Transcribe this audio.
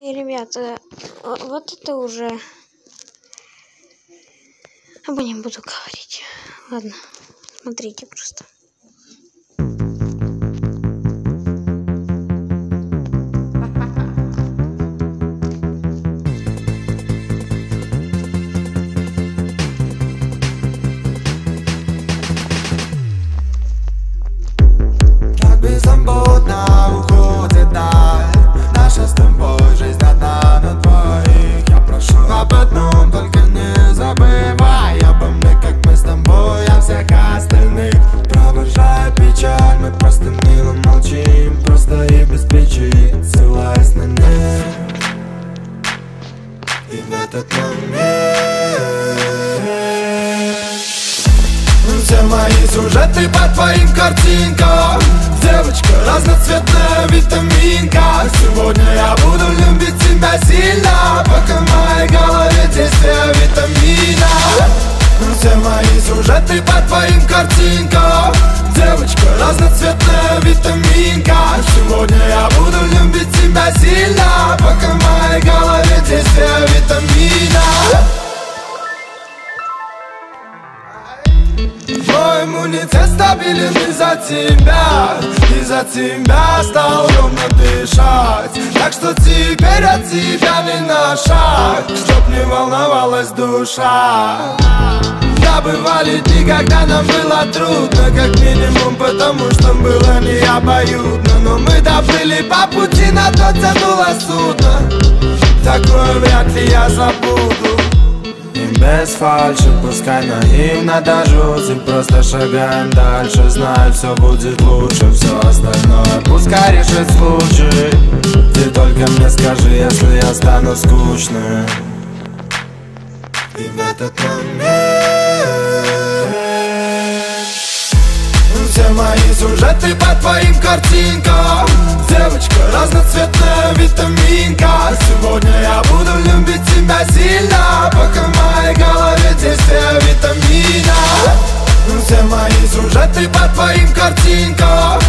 И, ребята, вот это уже... Об не буду говорить. Ладно, смотрите просто. Так беззаботно уходит даль. Наша с тобой жизнь одна на двоих. Я прошу об одном, только не забывай обо мне, как мы с тобой о всех остальных. Провожая печаль, мы просто мило молчим, просто и без причин, ссылаясь на них. И в этот момент все мои сюжеты по твоим картинкам. Девочка разноцветная витаминка. Сегодня я буду любить тебя сильно, пока в моей голове действие витамина. Все мои сюжеты по твоим картинкам. Девочка разноцветная витаминка. Сегодня я буду любить тебя сильно, пока в моей голове действие витамина. Мой иммунитет стабилен из-за тебя. Из-за тебя стал ровно дышать. Так что теперь от тебя не на шаг, чтоб не волновалась душа. Да, бывали дни, когда нам было трудно, как минимум потому, что было не обоюдно. Но мы доплыли по пути, на то тянуло судно. Такое вряд ли я забуду. Без фальши, пускай наивно до жути, просто шагаем дальше, знаю, все будет лучше, все остальное пускай решит случай. Ты только мне скажи, если я стану скучным. И в этот момент все мои сюжеты по твоим картинкам. Девочка разноцветная витаминка. Сегодня я буду любить тебя сильно, пока в моей голове действие витамина. Все мои сюжеты по твоим картинкам.